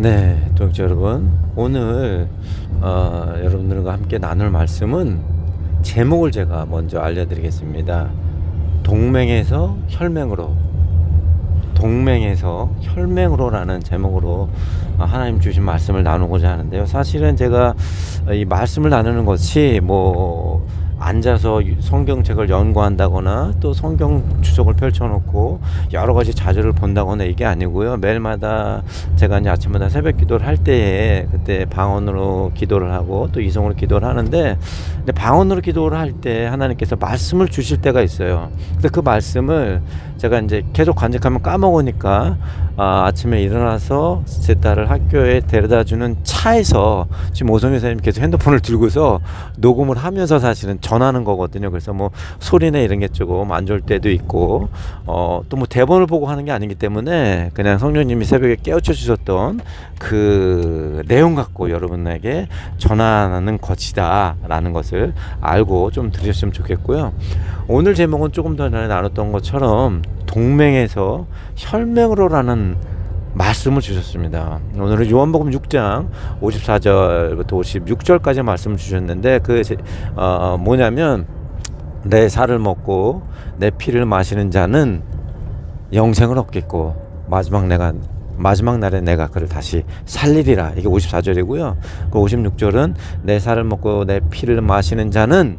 네, 동역자 여러분, 오늘 여러분들과 함께 나눌 말씀은 제목을 제가 먼저 알려드리겠습니다. 동맹에서 혈맹으로, 동맹에서 혈맹으로라는 제목으로 하나님 주신 말씀을 나누고자 하는데요. 사실은 제가 이 말씀을 나누는 것이 앉아서 성경책을 연구한다거나 또 성경 주석을 펼쳐놓고 여러 가지 자료를 본다거나 이게 아니고요. 매일마다 제가 이제 아침마다 새벽 기도를 할 때에 그때 방언으로 기도를 하고 또 이성으로 기도를 하는데, 근데 방언으로 기도를 할 때 하나님께서 말씀을 주실 때가 있어요. 근데 그 말씀을 제가 이제 계속 간직하면 까먹으니까 아침에 일어나서 제 딸을 학교에 데려다주는 차에서 지금 오성희 선생님 계속 핸드폰을 들고서 녹음을 하면서 사실은 전하는 거거든요. 그래서 소리나 이런 게 조금 안 좋을 때도 있고 또 대본을 보고 하는 게 아니기 때문에 그냥 성령님이 새벽에 깨우쳐 주셨던 그 내용 갖고 여러분에게 전하는 것이다 라는 것을 알고 좀 들으셨으면 좋겠고요. 오늘 제목은 조금 더 전에 나눴던 것처럼 동맹에서 혈맹으로라는 말씀을 주셨습니다. 오늘은 요한복음 6장 54절부터 56절까지 말씀을 주셨는데 뭐냐면 내 살을 먹고 내 피를 마시는 자는 영생을 얻겠고 마지막 날에 내가 그를 다시 살리리라. 이게 54절이고요. 그 56절은 내 살을 먹고 내 피를 마시는 자는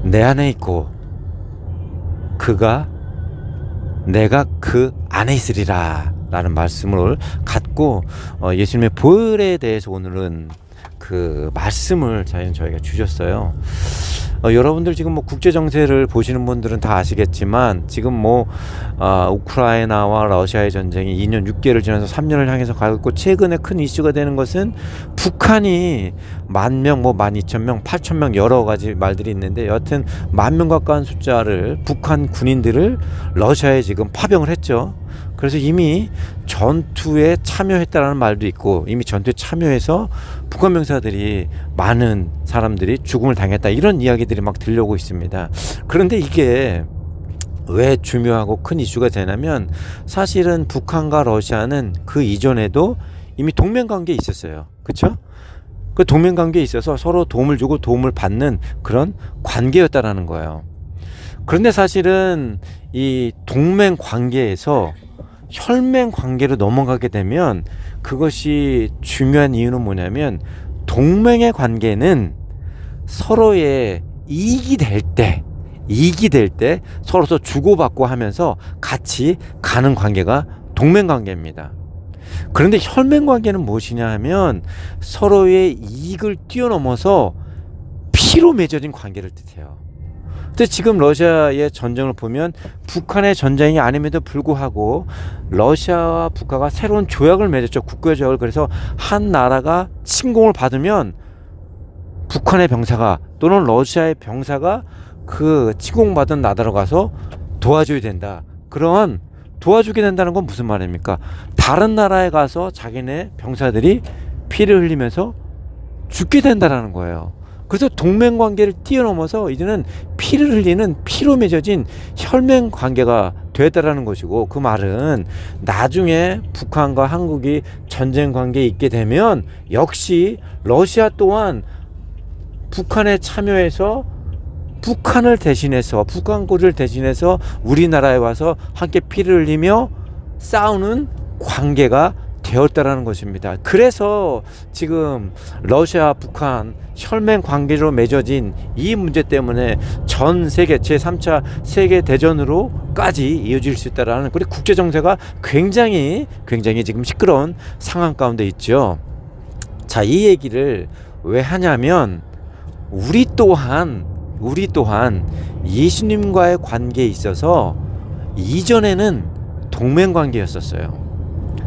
내 안에 있고 내가 그 안에 있으리라 라는 말씀을 갖고 예수님의 보혈에 대해서 오늘은 그 말씀을 저희가 주셨어요. 여러분들 지금 국제 정세를 보시는 분들은 다 아시겠지만 지금 우크라이나와 러시아의 전쟁이 2년 6개월을 지나서 3년을 향해서 가고 있고, 최근에 큰 이슈가 되는 것은 북한이 10,000명, 12,000명, 8,000명 여러 가지 말들이 있는데, 여하튼 10,000명 가까운 숫자를 북한 군인들을 러시아에 지금 파병을 했죠. 그래서 이미 전투에 참여했다라는 말도 있고, 이미 전투에 참여해서 북한 병사들이 많은 사람들이 죽음을 당했다, 이런 이야기들이 막 들려오고 있습니다. 그런데 이게 왜 중요하고 큰 이슈가 되냐면, 사실은 북한과 러시아는 그 이전에도 이미 동맹관계에 있었어요. 그렇죠? 그 동맹관계에 있어서 서로 도움을 주고 도움을 받는 그런 관계였다라는 거예요. 그런데 사실은 이 동맹관계에서 혈맹 관계로 넘어가게 되면 그것이 중요한 이유는 뭐냐면, 동맹의 관계는 서로의 이익이 될 때 서로서 주고받고 하면서 같이 가는 관계가 동맹 관계입니다. 그런데 혈맹 관계는 무엇이냐 하면 서로의 이익을 뛰어넘어서 피로 맺어진 관계를 뜻해요. 근데 지금 러시아의 전쟁을 보면 북한의 전쟁이 아님에도 불구하고 러시아와 북한과 새로운 조약을 맺었죠. 국교 조약을. 그래서 한 나라가 침공을 받으면 북한의 병사가 또는 러시아의 병사가 그 침공받은 나라로 가서 도와줘야 된다. 그런 도와주게 된다는 건 무슨 말입니까? 다른 나라에 가서 자기네 병사들이 피를 흘리면서 죽게 된다는 거예요. 그래서 동맹 관계를 뛰어넘어서 이제는 피를 흘리는 피로 맺어진 혈맹 관계가 되었다라는 것이고, 그 말은 나중에 북한과 한국이 전쟁 관계에 있게 되면 역시 러시아 또한 북한에 참여해서 북한을 대신해서, 북한군을 대신해서 우리나라에 와서 함께 피를 흘리며 싸우는 관계가 되었다라는 것입니다. 그래서 지금 러시아 북한 혈맹 관계로 맺어진 이 문제 때문에 전 세계 제3차 세계 대전으로까지 이어질 수 있다라는, 그리고 국제 정세가 굉장히 지금 시끄러운 상황 가운데 있죠. 자, 이 얘기를 왜 하냐면 우리 또한 예수님과의 관계에 있어서 이전에는 동맹 관계였었어요.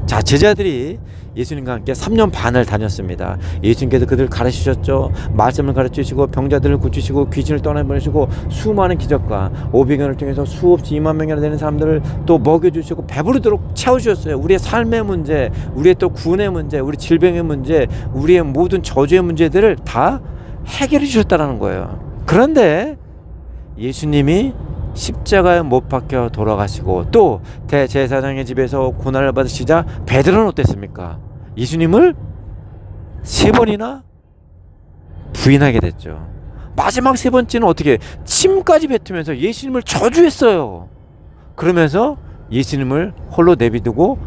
자, 제자들이 예수님과 함께 3년 반을 다녔습니다. 예수님께서 그들을 가르치셨죠. 말씀을 가르치시고 병자들을 고치시고 귀신을 떠내보내시고 수많은 기적과 오병이어를 통해서 수없이 2만 명이나 되는 사람들을 또 먹여주시고 배부르도록 채워주셨어요. 우리의 삶의 문제, 우리의 또 구원의 문제, 우리 질병의 문제, 우리의 모든 저주의 문제들을 다 해결해 주셨다는 거예요. 그런데 예수님이 십자가에 못 박혀 돌아가시고 또 대제사장의 집에서 고난을 받으시자 베드로는 어땠습니까? 예수님을 3번이나 부인하게 됐죠. 마지막 3번째는 어떻게 침까지 뱉으면서 예수님을 저주했어요. 그러면서 예수님을 홀로 내비두고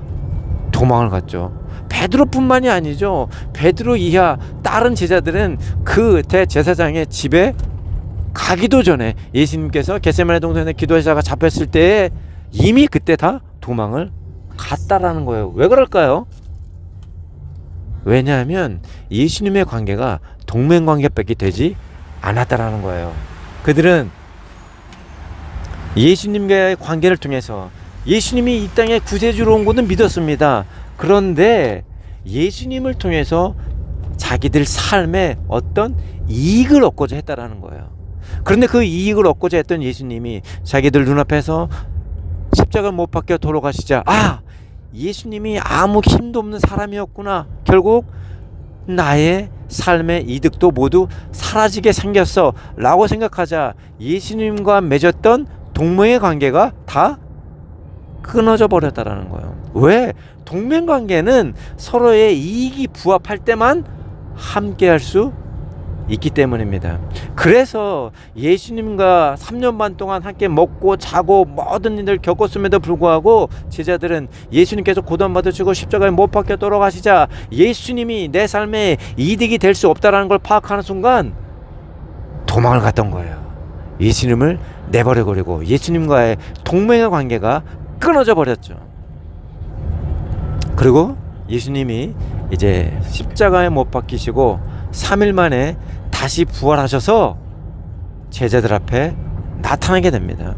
도망을 갔죠. 베드로뿐만이 아니죠. 베드로 이하 다른 제자들은 그 대제사장의 집에 가기도 전에 예수님께서 겟세마네 동산에 기도하시다가 잡혔을 때 이미 그때 다 도망을 갔다라는 거예요. 왜 그럴까요? 왜냐하면 예수님의 관계가 동맹관계밖에 되지 않았다라는 거예요. 그들은 예수님과의 관계를 통해서 예수님이 이 땅에 구세주로 온 것은 믿었습니다. 그런데 예수님을 통해서 자기들 삶에 어떤 이익을 얻고자 했다라는 거예요. 그런데 그 이익을 얻고자 했던 예수님이 자기들 눈앞에서 십자가 못 박혀 돌아가시자 예수님이 아무 힘도 없는 사람이었구나. 결국 나의 삶의 이득도 모두 사라지게 생겼어 라고 생각하자 예수님과 맺었던 동맹의 관계가 다 끊어져 버렸다라는 거예요. 왜? 동맹관계는 서로의 이익이 부합할 때만 함께 할 수 있기 때문입니다. 그래서 예수님과 3년 반 동안 함께 먹고 자고 모든 일을 겪었음에도 불구하고 제자들은 예수님께서 고난받으시고 십자가에 못 박혀 돌아가시자 예수님이 내 삶에 이득이 될 수 없다는 걸 파악하는 순간 도망을 갔던 거예요. 예수님을 내버려버리고 예수님과의 동맹의 관계가 끊어져 버렸죠. 그리고 예수님이 이제 십자가에 못 박히시고 3일 만에 다시 부활하셔서 제자들 앞에 나타나게 됩니다.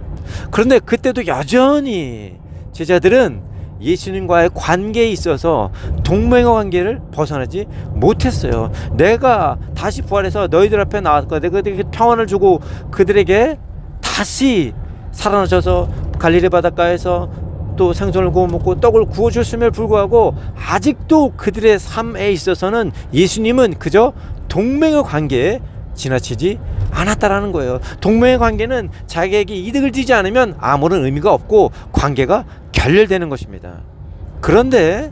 그런데 그때도 여전히 제자들은 예수님과의 관계에 있어서 동맹의 관계를 벗어나지 못했어요. 내가 다시 부활해서 너희들 앞에 나왔고 내가 그들에게 평안을 주고 그들에게 다시 살아나셔서 갈릴리 바닷가에서 또 생선을 구워 먹고 떡을 구워 줬음에 불구하고 아직도 그들의 삶에 있어서는 예수님은 그저 동맹의 관계에 지나치지 않았다라는 거예요. 동맹의 관계는 자기에게 이득을 주지 않으면 아무런 의미가 없고 관계가 결렬되는 것입니다. 그런데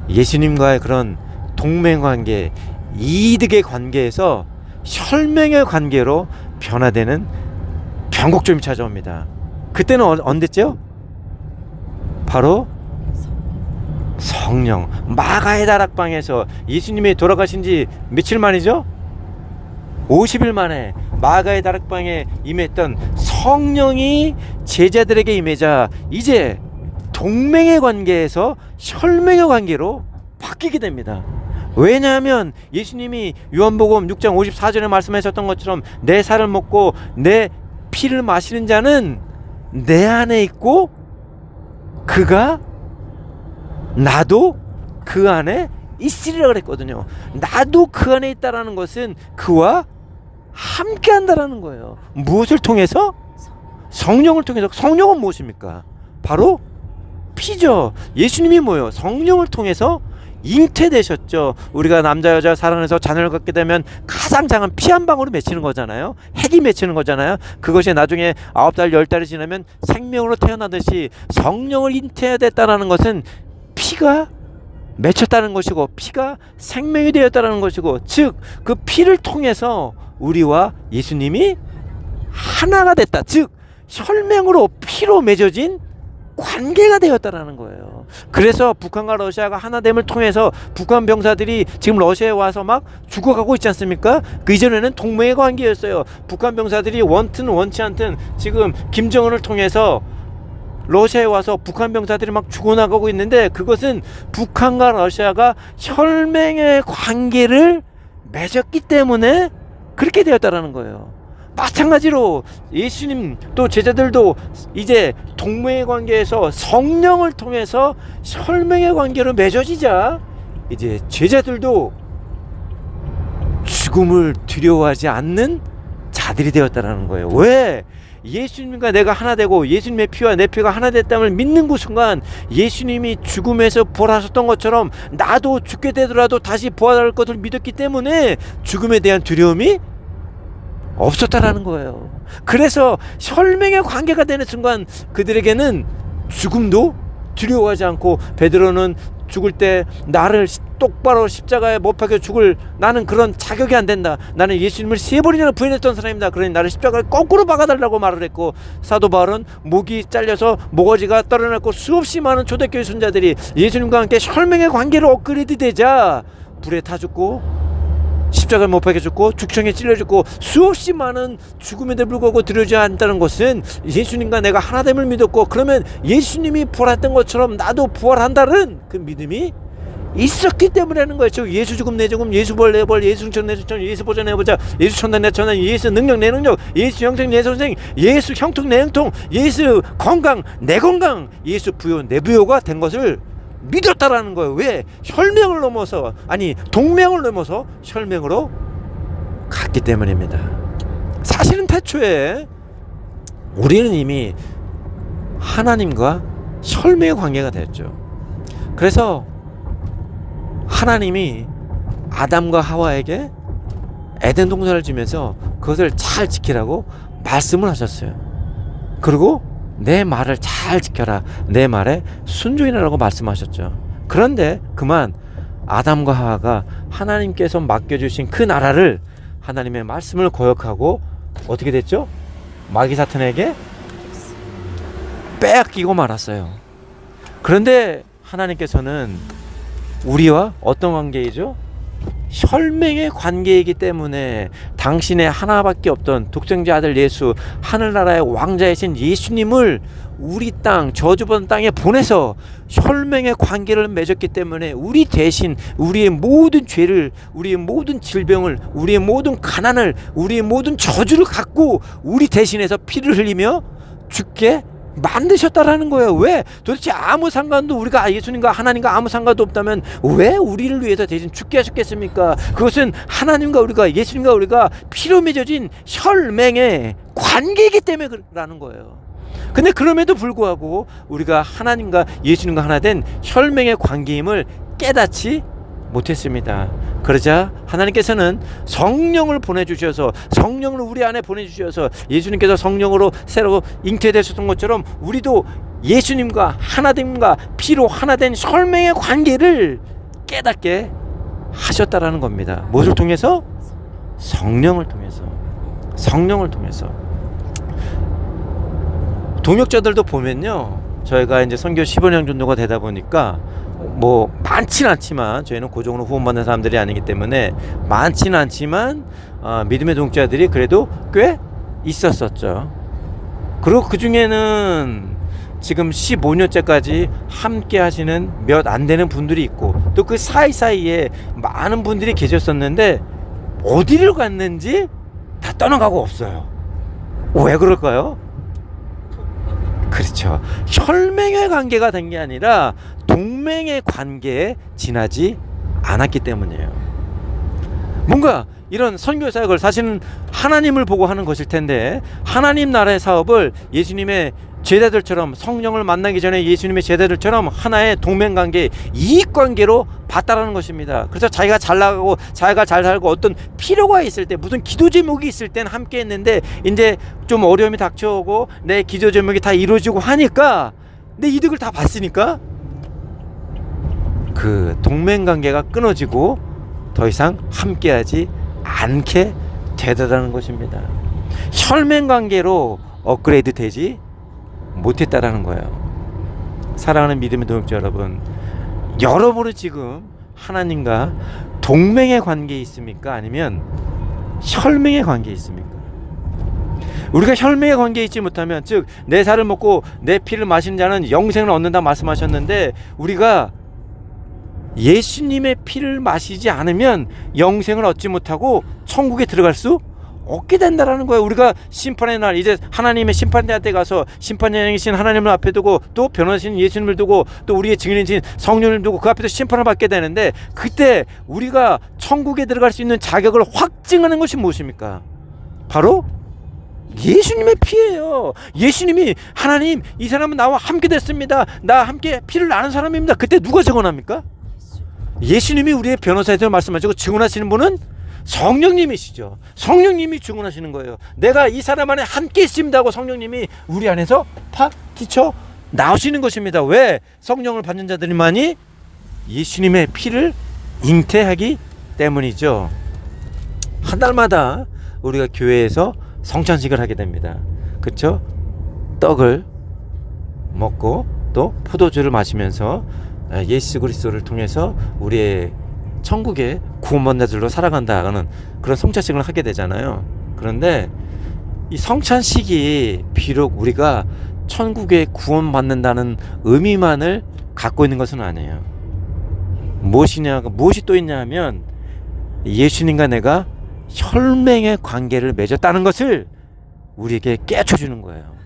예수님과의 그런 동맹 관계, 이득의 관계에서 혈맹의 관계로 변화되는 변곡점이 찾아옵니다. 그때는 언제죠? 바로 성령 마가의 다락방에서 예수님이 돌아가신 지 며칠 만이죠? 50일 만에 마가의 다락방에 임했던 성령이 제자들에게 임하자 이제 동맹의 관계에서 혈맹의 관계로 바뀌게 됩니다. 왜냐하면 예수님이 요한복음 6장 54절에 말씀하셨던 것처럼 내 살을 먹고 내 피를 마시는 자는 내 안에 있고 그가 나도 그 안에 있으리라 그랬거든요. 나도 그 안에 있다라는 것은 그와 함께 한다라는 거예요. 무엇을 통해서? 성령을 통해서. 성령은 무엇입니까? 바로 피죠. 예수님이 뭐예요? 성령을 통해서 잉태되셨죠. 우리가 남자 여자 사랑해서 자녀를 갖게 되면 가장 작은 피 한 방울을 맺히는 거잖아요. 핵이 맺히는 거잖아요. 그것이 나중에 9달 10달이 지나면 생명으로 태어나듯이 성령을 잉태해야 됐다는 것은 피가 맺혔다는 것이고 피가 생명이 되었다는 것이고 즉 그 피를 통해서 우리와 예수님이 하나가 됐다. 즉 혈맹으로 피로 맺어진 관계가 되었다라는 거예요. 그래서 북한과 러시아가 하나됨을 통해서 북한 병사들이 지금 러시아에 와서 막 죽어가고 있지 않습니까? 그 이전에는 동맹의 관계였어요. 북한 병사들이 원튼 원치 않든 지금 김정은을 통해서 러시아에 와서 북한 병사들이 막 죽어나가고 있는데 그것은 북한과 러시아가 혈맹의 관계를 맺었기 때문에 그렇게 되었다라는 거예요. 마찬가지로 예수님 또 제자들도 이제 동맹의 관계에서 성령을 통해서 혈맹의 관계로 맺어지자 이제 제자들도 죽음을 두려워하지 않는 자들이 되었다라는 거예요. 왜? 예수님과 내가 하나 되고 예수님의 피와 내 피가 하나 됐다는 믿는 그 순간 예수님이 죽음에서 부활하셨던 것처럼 나도 죽게 되더라도 다시 부활할 것을 믿었기 때문에 죽음에 대한 두려움이 없었다라는 거예요. 그래서 혈맹의 관계가 되는 순간 그들에게는 죽음도 두려워하지 않고, 베드로는 죽을 때 나를 똑바로 십자가에 못 박혀 죽을 나는 그런 자격이 안 된다. 나는 예수님을 3번이나 부인했던 사람입니다. 그러니 나를 십자가에 거꾸로 박아달라고 말을 했고, 사도 바울은 목이 잘려서 모가지가 떨어졌고 수없이 많은 초대교회 순자들이 예수님과 함께 혈맹의 관계로 업그레이드 되자 불에 타 죽고 십자가에 못 박혀 죽고 죽청에 찔려 죽고 수없이 많은 죽음에도 불구하고 두려워하지 않다는 것은 예수님과 내가 하나됨을 믿었고, 그러면 예수님이 부활했던 것처럼 나도 부활한다는 그 믿음이 있었기 때문이라는 거예요. 즉 예수 죽음 내 죽음, 예수 벌 내 벌, 예수 승천 내 승천, 예수 보좌 내 보좌, 예수 천당 내 천당, 예수 능력 내 능력, 예수 영생 내 선생, 예수 형통 내 형통, 예수 건강 내 건강, 예수 부요 내 부요가 된 것을 믿었다라는 거예요. 왜? 혈맹을 넘어서, 아니 동맹을 넘어서 혈맹으로 갔기 때문입니다. 사실은 태초에 우리는 이미 하나님과 혈맹의 관계가 됐죠. 그래서 하나님이 아담과 하와에게 에덴 동산을 주면서 그것을 잘 지키라고 말씀을 하셨어요. 그리고 내 말을 잘 지켜라, 내 말에 순종이라고 말씀하셨죠. 그런데 그만 아담과 하와가 하나님께서 맡겨주신 그 나라를, 하나님의 말씀을 거역하고 어떻게 됐죠? 마귀 사탄에게 빼앗기고 말았어요. 그런데 하나님께서는 우리와 어떤 관계이죠? 혈맹의 관계이기 때문에 당신의 하나밖에 없던 독생자 아들 예수, 하늘나라의 왕자이신 예수님을 우리 땅, 저주받은 땅에 보내서 혈맹의 관계를 맺었기 때문에 우리 대신 우리의 모든 죄를, 우리의 모든 질병을, 우리의 모든 가난을, 우리의 모든 저주를 갖고 우리 대신해서 피를 흘리며 죽게 만드셨다라는 거예요. 왜? 도대체 아무 상관도, 우리가 예수님과 하나님과 아무 상관도 없다면 왜 우리를 위해서 대신 죽게 하셨겠습니까? 그것은 하나님과 우리가, 예수님과 우리가 피로 맺어진 혈맹의 관계이기 때문에라는 거예요. 근데 그럼에도 불구하고 우리가 하나님과 예수님과 하나 된 혈맹의 관계임을 깨닫지 못했습니다. 그러자 하나님께서는 성령을 보내주셔서, 성령을 우리 안에 보내주셔서, 예수님께서 성령으로 새로 잉태되셨던 것처럼 우리도 예수님과 하나됨과 피로 하나된 혈맹의 관계를 깨닫게 하셨다라는 겁니다. 무엇을 통해서? 성령을 통해서. 성령을 통해서. 동역자들도 보면요, 저희가 이제 선교 15년 정도가 되다 보니까 뭐 많지는 않지만, 저희는 고정으로 후원받는 사람들이 아니기 때문에 많지는 않지만 믿음의 동역자들이 그래도 꽤 있었었죠. 그리고 그 중에는 지금 15년째까지 함께 하시는 몇 안 되는 분들이 있고, 또 그 사이사이에 많은 분들이 계셨었는데 어디를 갔는지 다 떠나가고 없어요. 왜 그럴까요? 그렇죠. 혈맹의 관계가 된 게 아니라 동맹의 관계에 지나지 않았기 때문이에요. 뭔가 이런 선교 사역을 사실은 하나님을 보고 하는 것일 텐데, 하나님 나라의 사업을 예수님의 제자들처럼, 성령을 만나기 전에 예수님의 제자들처럼 하나의 동맹관계, 이익관계로 봤다라는 것입니다. 그래서 자기가 잘 나가고 자기가 잘 살고 어떤 필요가 있을 때, 무슨 기도 제목이 있을 때는 함께 했는데 이제 좀 어려움이 닥쳐오고 내 기도 제목이 다 이루어지고 하니까, 내 이득을 다 봤으니까 그 동맹관계가 끊어지고 더 이상 함께하지 않게 되더라는 것입니다. 혈맹관계로 업그레이드 되지 못했다라는 거예요. 사랑하는 믿음의 동역자 여러분, 여러분은 지금 하나님과 동맹의 관계에 있습니까? 아니면 혈맹의 관계에 있습니까? 우리가 혈맹의 관계에 있지 못하면, 즉 내 살을 먹고 내 피를 마시는 자는 영생을 얻는다 말씀하셨는데, 우리가 예수님의 피를 마시지 않으면 영생을 얻지 못하고 천국에 들어갈 수 얻게 된다라는 거예요. 우리가 심판의 날, 이제 하나님의 심판대한테 가서 심판장이신 하나님을 앞에 두고, 또 변호하신 예수님을 두고, 또 우리의 증인이신 성령을 두고 그 앞에서 심판을 받게 되는데, 그때 우리가 천국에 들어갈 수 있는 자격을 확증하는 것이 무엇입니까? 바로 예수님의 피예요. 예수님이, 하나님 이 사람은 나와 함께 됐습니다, 나 함께 피를 나눈 사람입니다. 그때 누가 증언합니까? 예수님이 우리의 변호사에 대해 말씀하시고, 증언하시는 분은 성령님이시죠. 성령님이 주관하시는 거예요. 내가 이 사람 안에 함께 있습니다 하고 성령님이 우리 안에서 팍 뛰쳐 나오시는 것입니다. 왜? 성령을 받는 자들만이 예수님의 피를 잉태하기 때문이죠. 한 달마다 우리가 교회에서 성찬식을 하게 됩니다. 그렇죠? 떡을 먹고 또 포도주를 마시면서 예수 그리스도를 통해서 우리의 천국의 구원받는 자들로 살아간다는 그런 성찬식을 하게 되잖아요. 그런데 이 성찬식이 비록 우리가 천국에 구원받는다는 의미만을 갖고 있는 것은 아니에요. 무엇이 또 있냐 하면 예수님과 내가 혈맹의 관계를 맺었다는 것을 우리에게 깨쳐주는 거예요.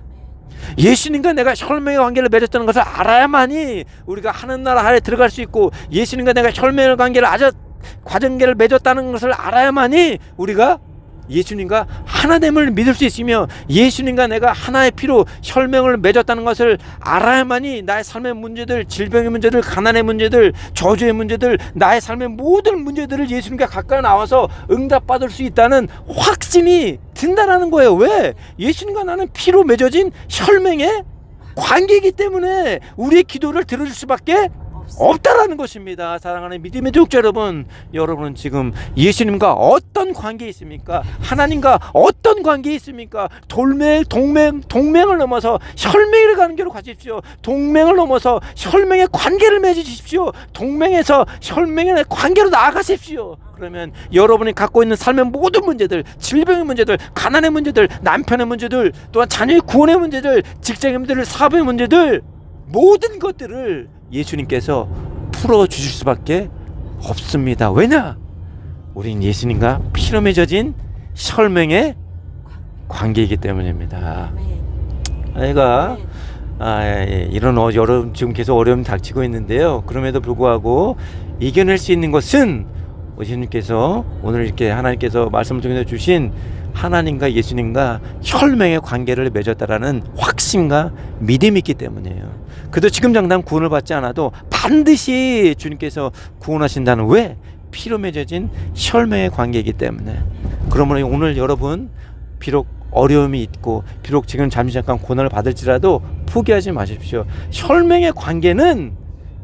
예수님과 내가 혈맹의 관계를 맺었다는 것을 알아야만이 우리가 하는 나라 하에 들어갈 수 있고, 예수님과 내가 혈맹의 관계를 과정계를 맺었다는 것을 알아야만이 우리가 예수님과 하나됨을 믿을 수 있으며, 예수님과 내가 하나의 피로 혈맹을 맺었다는 것을 알아야만이 나의 삶의 문제들, 질병의 문제들, 가난의 문제들, 저주의 문제들, 나의 삶의 모든 문제들을 예수님과 가까이 나와서 응답받을 수 있다는 확신이 든다라는 거예요. 왜? 예수님과 나는 피로 맺어진 혈맹의 관계이기 때문에 우리의 기도를 들어줄 수밖에 없다라는 것입니다. 사랑하는 믿음의 독자 여러분, 여러분은 지금 예수님과 어떤 관계에 있습니까? 하나님과 어떤 관계에 있습니까? 동맹을 넘어서 혈맹을 가는 길로 가십시오. 동맹을 넘어서 혈맹의 관계를 맺으십시오. 동맹에서 혈맹의 관계로 나아가십시오. 그러면 여러분이 갖고 있는 삶의 모든 문제들, 질병의 문제들, 가난의 문제들, 남편의 문제들, 또한 자녀의 구원의 문제들, 직장의 문제들, 사업의 문제들, 모든 것들을 예수님께서 풀어주실 수밖에 없습니다. 왜냐? 우린 예수님과 피로 맺어진 혈맹의 관계이기 때문입니다. 내가 이런 여러분 지금 계속 어려움이 닥치고 있는데요. 그럼에도 불구하고 이겨낼 수 있는 것은 예수님께서 오늘 이렇게 하나님께서 말씀을 통해서 주신 하나님과 예수님과 혈맹의 관계를 맺었다라는 확신과 믿음이 있기 때문이에요. 그래도 지금 당장 구원을 받지 않아도 반드시 주님께서 구원하신다는, 왜? 피로 맺어진 혈맹의 관계이기 때문에. 그러므로 오늘 여러분 비록 어려움이 있고 비록 지금 잠깐 고난을 받을지라도 포기하지 마십시오. 혈맹의 관계는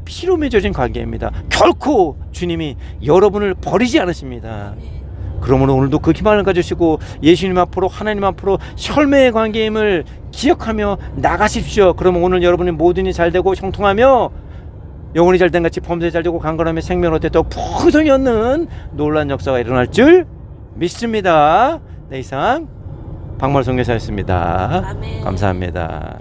피로 맺어진 관계입니다. 결코 주님이 여러분을 버리지 않으십니다. 그러므로 오늘도 그 희망을 가지시고 예수님 앞으로, 하나님 앞으로 혈맹의 관계임을 기억하며 나가십시오. 그러면 오늘 여러분의 모든 일이 잘되고 형통하며 영혼이 잘된 같이 범죄 잘되고 강건하며 생명 얻되 더 풍성히 얻는 놀라운 역사가 일어날 줄 믿습니다. 네, 이상 박말 선교사였습니다. 감사합니다.